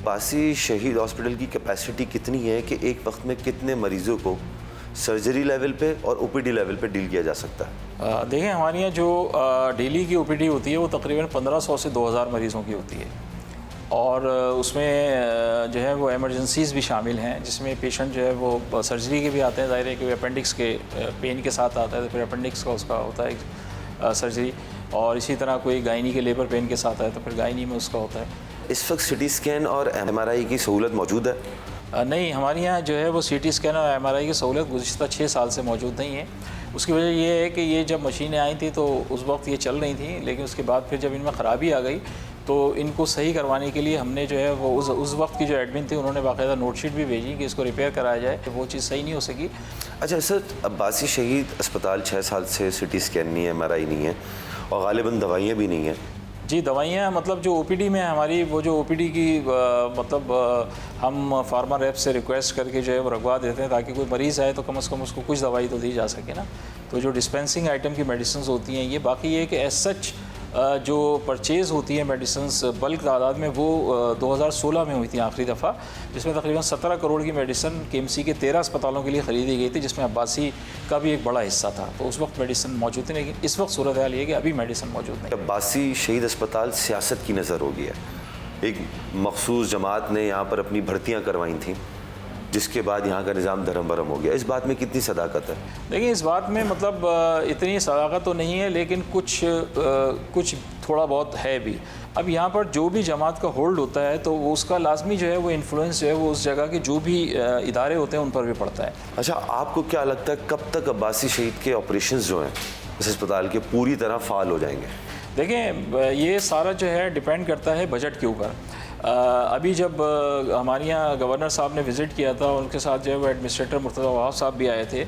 अब्बासी शहीद हॉस्पिटल की कैपेसिटी कितनी है कि एक वक्त में कितने मरीज़ों को सर्जरी लेवल पे और ओपीडी लेवल पे डील किया जा सकता है? देखिए, हमारे यहाँ जो डेली की ओपीडी होती है वो तकरीबन 1500 से 2000 मरीज़ों की होती है, और उसमें जो है वो एमरजेंसीज़ भी शामिल हैं, जिसमें पेशेंट जो है वो सर्जरी के भी आते हैं, ज़ाहिर है कि अपेंडिक्स के पेन के साथ आता है तो फिर अपेंडिक्स का उसका होता है सर्जरी, और इसी तरह कोई गायनी के लेबर पेन के साथ आए तो फिर गायनी में उसका होता है। इस वक्त सिटी स्कैन और एमआरआई की सहूलत मौजूद है? नहीं, हमारे यहाँ जो है वो सीटी स्कैन और एमआरआई की सहूलत गुज़िश्ता 6 साल से मौजूद नहीं है। उसकी वजह ये है कि ये जब मशीनें आई थी तो उस वक्त ये चल रही थी, लेकिन उसके बाद फिर जब इनमें ख़राबी आ गई तो इनको सही करवाने के लिए हमने जो है वो उस वक्त की जो एडमिन थी उन्होंने बाकायदा नोटशीट भी भेजी कि इसको रिपेयर कराया जाए, तो वो चीज़ सही नहीं हो सकी। अच्छा सर, अब्बासी शहीद अस्पताल 6 साल से सिटी स्कैन नहीं है, एमआरआई नहीं है और गालिबन दवाइयाँ भी नहीं हैं। जी, दवाइयाँ मतलब जो ओपीडी में हमारी वो जो ओपीडी की हम फार्मा रैप से रिक्वेस्ट करके जो है वो रखवा देते हैं ताकि कोई मरीज़ आए तो कम से कम उसको कुछ दवाई तो दी जा सके ना। तो जो डिस्पेंसिंग आइटम की मेडिसिन होती हैं ये, बाकी ये कि एज सच जो परचेज़ होती है मेडिसिन्स बल्क तादाद में वो 2016 में हुई थी आखिरी दफ़ा, जिसमें तकरीबन 17 करोड़ की मेडिसिन केएमसी के 13 अस्पतालों के लिए ख़रीदी गई थी, जिसमें अब्बासी का भी एक बड़ा हिस्सा था। तो उस वक्त मेडिसिन मौजूद थी, लेकिन इस वक्त सूरत हाल ये है कि अभी मेडिसिन मौजूद नहीं। अब्बासी शहीद अस्पताल सियासत की नज़र हो गया, एक मखसूस जमात ने यहाँ पर अपनी भर्तियाँ करवाई थी, जिसके बाद यहाँ का निज़ाम धर्म भरम हो गया। इस बात में कितनी सदाकत है? देखिए, इस बात में मतलब इतनी सदाकत तो नहीं है, लेकिन कुछ थोड़ा बहुत है भी। अब यहाँ पर जो भी जमात का होल्ड होता है तो उसका लाजमी जो है वो इन्फ्लुएंस जो है वो उस जगह के जो भी इदारे होते हैं उन पर भी पड़ता है। अच्छा, आपको क्या लगता है कब तक अब्बासी शहीद के ऑपरेशंस जो हैं इस अस्पताल के पूरी तरह फ़ाल हो जाएंगे? देखें, ये सारा जो है डिपेंड करता है बजट के ऊपर। अभी जब हमारे यहाँ गवर्नर साहब ने विज़िट किया था, उनके साथ जो है वो एडमिनिस्ट्रेटर मुर्तज़ा वहाब साहब भी आए थे,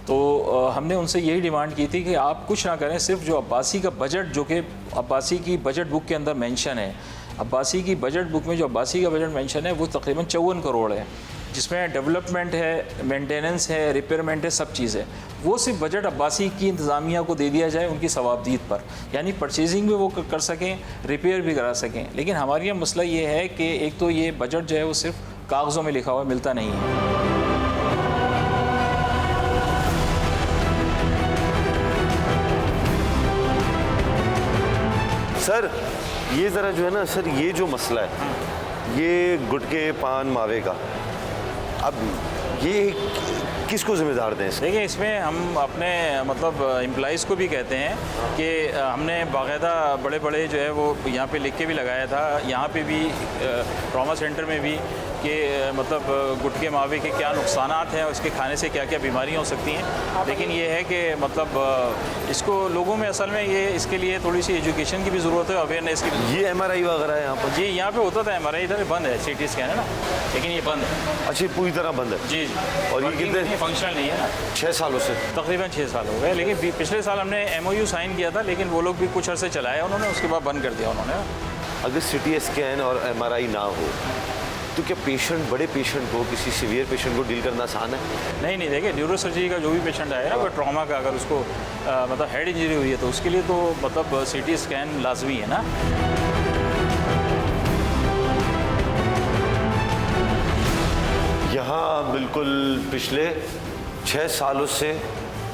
तो हमने उनसे यही डिमांड की थी कि आप कुछ ना करें, सिर्फ जो अब्बासी का बजट जो कि अब्बासी की बजट बुक के अंदर मेंशन है, अब्बासी की बजट बुक में जो अब्बासी का बजट मेंशन है वो तकरीबन 54 करोड़ है, जिसमें डेवलपमेंट है, मेंटेनेंस है, रिपेयरमेंट है, सब चीज़ है। वो सिर्फ बजट अब्बासी की इंतज़ामिया को दे दिया जाए उनकी सवाबदीद पर, यानी परचेजिंग भी वो कर सकें, रिपेयर भी करा सकें। लेकिन हमारे यहाँ मसला ये है कि एक तो ये बजट जो है वो सिर्फ कागज़ों में लिखा हुआ मिलता नहीं है। सर ये ज़रा जो है ना सर, ये जो मसला है ये गुटके पान मावे का, अब ये किसको जिम्मेदार दें? देखिए, इसमें हम अपने मतलब एम्प्लॉइज़ को भी कहते हैं कि हमने बाकायदा बड़े बड़े जो है वो यहाँ पे लिख के भी लगाया था, यहाँ पे भी ट्रॉमा सेंटर में भी, कि मतलब गुटके मावे के क्या नुकसानात हैं और इसके खाने से क्या क्या बीमारियाँ हो सकती हैं। लेकिन ये है कि मतलब इसको लोगों में असल में ये इसके लिए थोड़ी सी एजुकेशन की भी ज़रूरत है, अवेयरनेस की। ये एमआरआई वगैरह है यहाँ पर? जी, यहाँ पे होता था एमआरआई, इधर बंद है, सीटी स्कैन है ना, लेकिन ये बंद है। अच्छी पूरी तरह बंद है? जी। और ये कितने फंक्शनल नहीं है ना? 6 सालों से? तकरीबन 6 साल हो गए, लेकिन पिछले साल हमने MOU साइन किया था, लेकिन वो लोग भी कुछ अरसे चलाया उन्होंने, उसके बाद बंद कर दिया उन्होंने। अगर सिटी स्कैन और एमआरआई ना हो तो क्या बड़े पेशेंट को, किसी सीवियर पेशेंट को डील करना आसान है? नहीं, देखिए, न्यूरो सर्जरी का जो भी पेशेंट आएगा वो ट्रॉमा का, अगर उसको मतलब हेड इंजरी हुई है तो उसके लिए तो मतलब सीटी स्कैन लाजमी है ना। यहाँ बिल्कुल पिछले 6 सालों से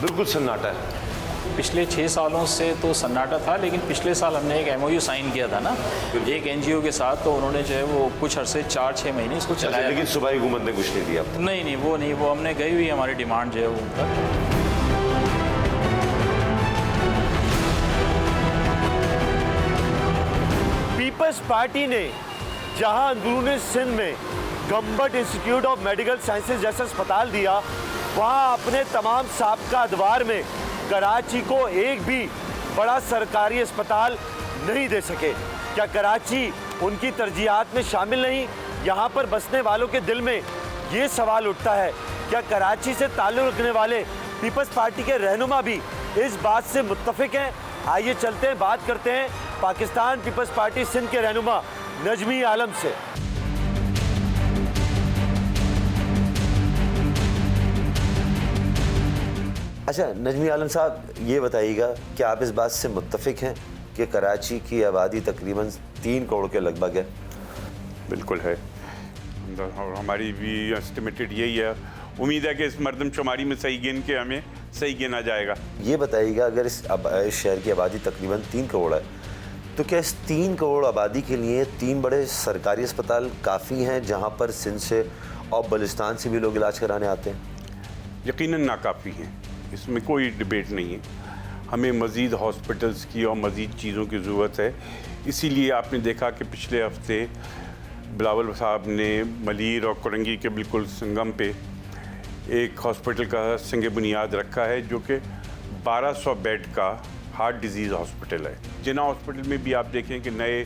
बिल्कुल सन्नाटा है। पिछले 6 सालों से तो सन्नाटा था, लेकिन पिछले साल हमने एक MOU साइन किया था ना एक NGO के साथ, तो उन्होंने जो है वो कुछ अरसे 4-6 महीने इसको चलाया। लेकिन सूबाई हुकूमत ने कुछ नहीं दिया? नहीं, वो हमने गई हुई हमारी डिमांड जो है वो उनका। पीपल्स पार्टी ने जहां अंदरूनी सिंध में गम्बट इंस्टीट्यूट ऑफ मेडिकल साइंसेज जैसा अस्पताल दिया, वहां अपने तमाम साबका अदवार में कराची को एक भी बड़ा सरकारी अस्पताल नहीं दे सके। क्या कराची उनकी तरजीहात में शामिल नहीं? यहाँ पर बसने वालों के दिल में ये सवाल उठता है, क्या कराची से ताल्लुक़ रखने वाले पीपल्स पार्टी के रहनुमा भी इस बात से मुत्तफिक हैं? आइए चलते हैं, बात करते हैं पाकिस्तान पीपल्स पार्टी सिंध के रहनुमा नजमी आलम से। अच्छा नजमी आलम साहब, ये बताइएगा कि आप इस बात से मुत्तफिक हैं कि कराची की आबादी तकरीबन 3 करोड़ के लगभग है? बिल्कुल है। और हमारी भी एस्टिमेटेड यही है। उम्मीद है कि इस मरदमशुमारी में सही गिन के हमें सही गिना जाएगा। ये बताइएगा, अगर इस शहर की आबादी तकरीबन 3 करोड़ है, तो क्या इस 3 करोड़ आबादी के लिए 3 बड़े सरकारी अस्पताल काफ़ी हैं जहां पर सिंध से और बलुचिस्तान से भी लोग इलाज कराने आते हैं? यकीनन नाकाफ़ी हैं, इसमें कोई डिबेट नहीं है। हमें मज़ीद हॉस्पिटल्स की और मज़ीद चीज़ों की ज़रूरत है। इसीलिए आपने देखा कि पिछले हफ्ते बिलावल साहब ने मलीर और कोरंगी के बिल्कुल संगम पे एक हॉस्पिटल का संग बुनियाद रखा है, जो कि 1200 बेड का हार्ट डिजीज़ हॉस्पिटल है। जिना हॉस्पिटल में भी आप देखें कि नए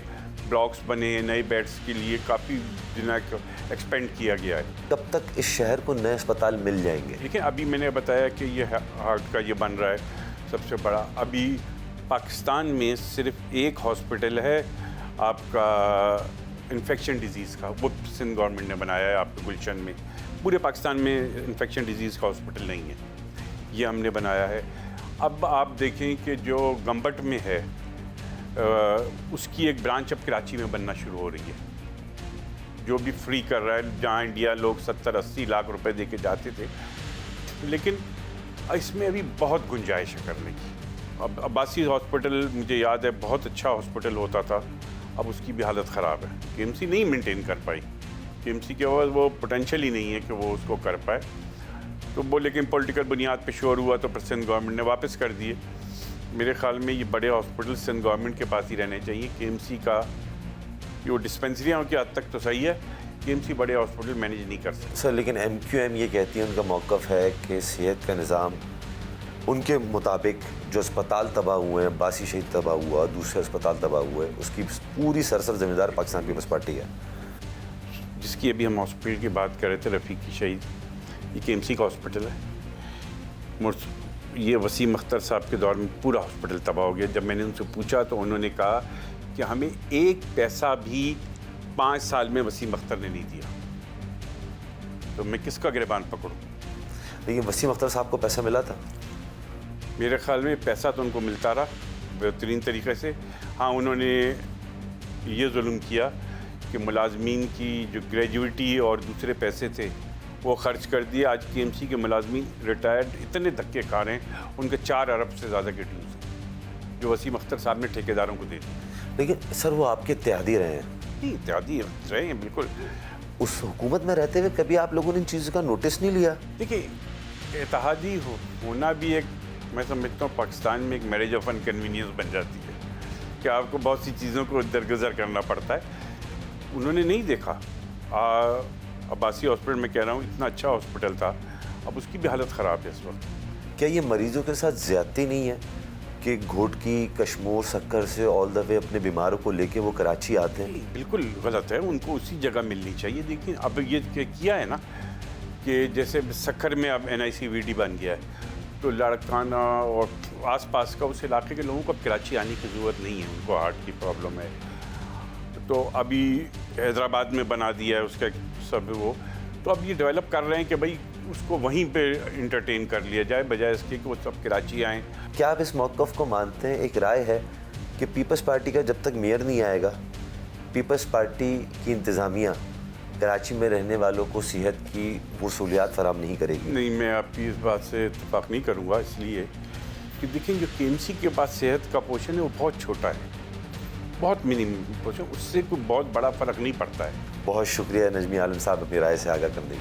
ब्लॉक्स बने हैं, नए बेड्स के लिए काफ़ी जिना एक्सपेंड किया गया है। कब तक इस शहर को नए अस्पताल मिल जाएंगे? लेकिन अभी मैंने बताया कि ये हार्ट का ये बन रहा है सबसे बड़ा। अभी पाकिस्तान में सिर्फ एक हॉस्पिटल है आपका इन्फेक्शन डिजीज़ का, वो सिंध गवर्नमेंट ने बनाया है आपके गुलशन में। पूरे पाकिस्तान में इन्फेक्शन डिजीज़ का हॉस्पिटल नहीं है, ये हमने बनाया है। अब आप देखें कि जो गंबट में है उसकी एक ब्रांच अब कराची में बनना शुरू हो रही है, जो भी फ्री कर रहा है, जहाँ इंडिया लोग 70-80 लाख रुपए दे के जाते थे। लेकिन इसमें अभी बहुत गुंजाइश है करने की। अब अब्बासी हॉस्पिटल मुझे याद है बहुत अच्छा हॉस्पिटल होता था, अब उसकी भी हालत ख़राब है। केएमसी नहीं मेंटेन कर पाई, केएमसी के पास वो पोटेंशियल ही नहीं है कि वो उसको कर पाए। तो वो लेकिन पॉलिटिकल बुनियाद पे शोर हुआ तो फिर सिंध गवर्नमेंट ने वापस कर दिए। मेरे ख्याल में ये बड़े हॉस्पिटल सिंध गवर्नमेंट के पास ही रहने चाहिए। केएमसी का जो डिस्पेंसरियाँ की हद तक तो सही है, केएमसी बड़े हॉस्पिटल मैनेज नहीं कर सकते। सर, लेकिन MQM ये कहती है, उनका मौक़िफ़ है कि सेहत का निज़ाम उनके मुताबिक जो अस्पताल तबाह हुए हैं, अब्बासी शहीद तबाह हुआ, दूसरे अस्पताल तबाह हुए, उसकी पूरी सरसर ज़िम्मेदार पाकिस्तान पीपल्स पार्टी है। जिसकी अभी हम हॉस्पिटल की बात कर रहे थे, रफ़ीकी शहीद, ये केएमसी का हॉस्पिटल है। ये वसीम अख्तर साहब के दौर में पूरा हॉस्पिटल तबाह हो गया। जब मैंने उनसे पूछा तो उन्होंने कहा कि हमें एक पैसा भी 5 साल में वसीम अख्तर ने नहीं दिया, तो मैं किसका गिरबान पकड़ूं? लेकिन वसीम अख्तर साहब को पैसा मिला था। मेरे ख्याल में पैसा तो उनको मिलता रहा बेहतरीन तरीके से। हाँ, उन्होंने ये जुल्म किया कि मुलाजमीन की जो ग्रेजुएटी और दूसरे पैसे थे वो खर्च कर दिए। आज केएमसी के मुलाजमीन रिटायर्ड इतने धक्के खा रहे हैं, उनके 4 अरब से ज़्यादा के ड्यूज़ हैं जो वसीम अख्तर साहब ने ठेकेदारों को दे दी। लेकिन सर, वो आपके इत्तेहादी रहे हैं। नहीं, इत्यादि रहे हैं बिल्कुल। उस हुकूमत में रहते हुए कभी आप लोगों ने इन चीज़ों का नोटिस नहीं लिया? देखिए, इत्तेहादी होना भी एक, मैं समझता हूँ पाकिस्तान में एक मैरिज ऑफ अनकन्वीनियंस बन जाती है कि आपको बहुत सी चीज़ों को दरगुजर करना पड़ता है। उन्होंने नहीं देखा। अब्बासी हॉस्पिटल में कह रहा हूँ, इतना अच्छा हॉस्पिटल था, अब उसकी भी हालत ख़राब है इस वक्त। क्या ये मरीजों के साथ ज़्यादती नहीं है कि घोटकी, कश्मीर, शक्कर से ऑल द वे अपने बीमारों को लेके वो कराची आते हैं? बिल्कुल गलत है, उनको उसी जगह मिलनी चाहिए। देखिए, अब ये किया है ना कि जैसे सक्खर में अब NICVD बन गया है, तो लड़काना और आसपास का उस इलाके के लोगों को अब कराची आने की ज़रूरत नहीं है। उनको हार्ट की प्रॉब्लम है, तो अभी हैदराबाद में बना दिया है उसका सब वो। तो अब ये डेवलप कर रहे हैं कि भाई उसको वहीं पे इंटरटेन कर लिया जाए, बजाय इसके कि वो सब कराची आएँ। क्या आप इस मौक़िफ़ को मानते हैं? एक राय है कि पीपल्स पार्टी का जब तक मेयर नहीं आएगा, पीपल्स पार्टी की इंतज़ामिया कराची में रहने वालों को सेहत की वो सहूलियात फराहम नहीं करेगी। नहीं, मैं आपकी इस बात से इत्तेफाक नहीं करूँगा, इसलिए कि देखें जो केएमसी के पास सेहत का पोर्शन है वो बहुत छोटा है, बहुत मिनिमम पोर्शन, उससे कोई बहुत बड़ा फ़र्क नहीं पड़ता है। बहुत शुक्रिया नजमी आलम साहब अपनी राय से आगाह करने के लिए।